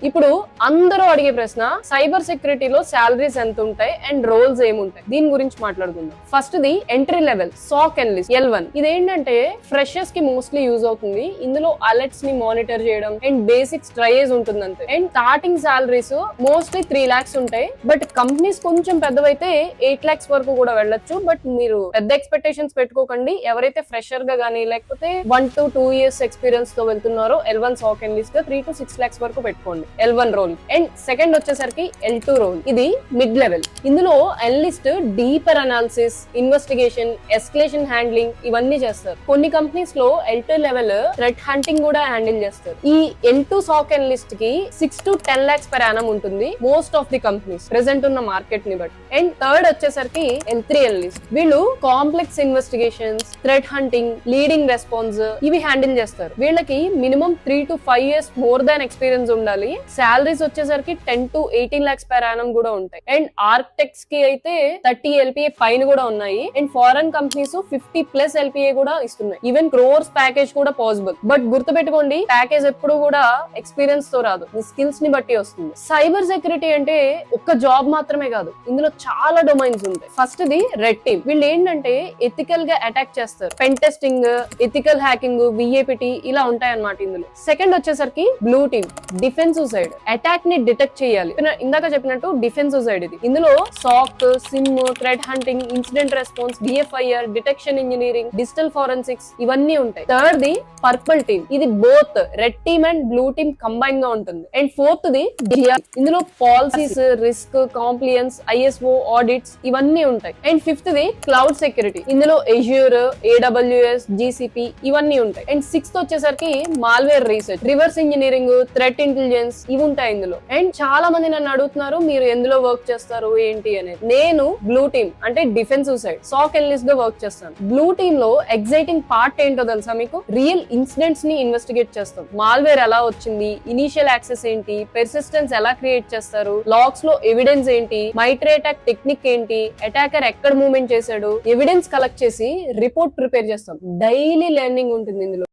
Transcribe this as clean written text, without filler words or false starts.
ఇప్పుడు అందరూ అడిగే ప్రశ్న, సైబర్ సెక్యూరిటీలో సాలరీస్ ఎంత ఉంటాయి అండ్ రోల్స్ ఏముంటాయి, దీని గురించి మాట్లాడుకుందాం. First the entry level SOC analyst L1. ఇదేంటంటే ఫ్రెషర్స్ కి మోస్ట్లీ యూజ్ అవుతుంది. ఇందులో అలర్ట్స్ ని మానిటర్ చేయడం అండ్ బేసిక్స్ ట్రైయేజ్ ఉంటుంది అంతే. And starting salaries mostly 3 lakhs ఉంటాయి. బట్ కంపెనీస్ కొంచెం పెద్దవైతే 8 lakhs వరకు కూడా వెళ్ళొచ్చు. బట్ మీరు పెద్ద ఎక్స్పెక్టేషన్స్ పెట్టుకోకండి. ఎవరైతే ఫ్రెషర్ గా గానీ లేకపోతే 1 to 2 years ఎక్స్పీరియన్స్ తో వెళ్తున్నారో L1 సాక్ అనలిస్ట్ గా 3 to 6 lakhs వరకు పెట్టుకోండి. L1 role. అండ్ సెకండ్ వచ్చేసరికి L2 రోల్. ఇది మిడ్ లెవెల్. ఇందులో analyst deeper analysis, investigation, escalation handling ఇవన్నీ చేస్తారు. కొన్ని కంపెనీస్ లో L2 లెవెల్ థ్రెట్ హంటింగ్ కూడా హ్యాండిల్ చేస్తారు. ఈ L2 సాక్ అనలిస్ట్ కి 6 to 10 lakhs per annum ఉంటుంది most of the companies present ఉన్న మార్కెట్ ని బట్టి. అండ్ థర్డ్ వచ్చేసరికి L3 అనలిస్ట్. వీళ్ళు complex investigations, threat hunting, leading response ఇవి హ్యాండిల్ చేస్తారు. వీళ్ళకి minimum 3 to 5 years more than experience ఉండాలి. సాలరీస్ వచ్చేసరికి 10 to 18 lakhs per annum కూడా ఉంటాయి. అండ్ ఆర్కిటెక్ట్స్ కి అయితే 30 LPA పైన కూడా ఉన్నాయి. అండ్ ఫారెన్ కంపెనీస్ 50+ LPA కూడా ఇస్తున్నాయి. ఈవెన్ క్రోర్స్ ప్యాకేజ్ కూడా పాసిబుల్. బట్ గుర్తుపెట్టుకోండి, ప్యాకేజ్ ఎప్పుడు కూడా ఎక్స్పీరియన్స్ తో రాదు, మీ స్కిల్స్ ని బట్టి వస్తుంది. సైబర్ సెక్యూరిటీ అంటే ఒక్క జాబ్ మాత్రమే కాదు, ఇందులో చాలా డొమైన్స్ ఉంటాయి. First the red team. వీళ్ళు ఏంటంటే ఎథికల్ గా అటాక్ చేస్తారు. Pen testing, ethical hacking, VAPT ఇలా ఉంటాయి అన్నమాట ఇందులో. సెకండ్ వచ్చేసరికి blue team. Defensive side attack ని డిటెక్ట్ చేయాలి. ఇందాక చెప్పినట్టు డిఫెన్సివ్ సైడ్ ఇది. ఇందులో SOC, SIEM, threat hunting, incident response, BFIR, detection engineering, digital forensics ఇవన్నీ ఉంటాయి. Third the purple team. ఇది both red team and blue team combine గా ఉంటుంది. And fourth the GR. ఇందులో policies, risk, compliance, ISO, audits ఇవన్నీ ఉంటాయి. And fifth the cloud security. ఇందులో Azure, AWS, GCP ఇవన్నీ ఉంటాయి. అండ్ సిక్స్త్ వచ్చేసరికి malware research, reverse engineering, threat intelligence ఇవి ఉంటాయి ఇందులో. అండ్ చాలా మంది నన్ను అడుగుతున్నారు, మీరు ఎందులో వర్క్ చేస్తారు ఏంటి అనేది. నేను బ్లూ టీమ్ అంటే డిఫెన్సివ్ సైడ్ సాక్ అనలిస్ట్ గా వర్క్ చేస్తాను. బ్లూ టీమ్ లో ఎగ్జైటింగ్ పార్ట్ ఏంటో తెలుసా మీకు? రియల్ ఇన్సిడెంట్స్ ని ఇన్వెస్టిగేట్ చేస్తాం. మాల్వేర్ ఎలా వచ్చింది, ఇనిషియల్ యాక్సెస్ ఏంటి, పెర్సిస్టెన్స్ ఎలా క్రియేట్ చేస్తారు, లాగ్స్ లో ఎవిడెన్స్ ఏంటి, మైట్రే అటాక్ టెక్నిక్ ఏంటి, అటాకర్ ఎక్కడ మూవ్మెంట్ చేశాడు, ఎవిడెన్స్ కలెక్ట్ చేసి రిపోర్ట్ ప్రిపేర్ చేస్తాం. డైలీ లెర్నింగ్ ఉంటుంది ఇందులో.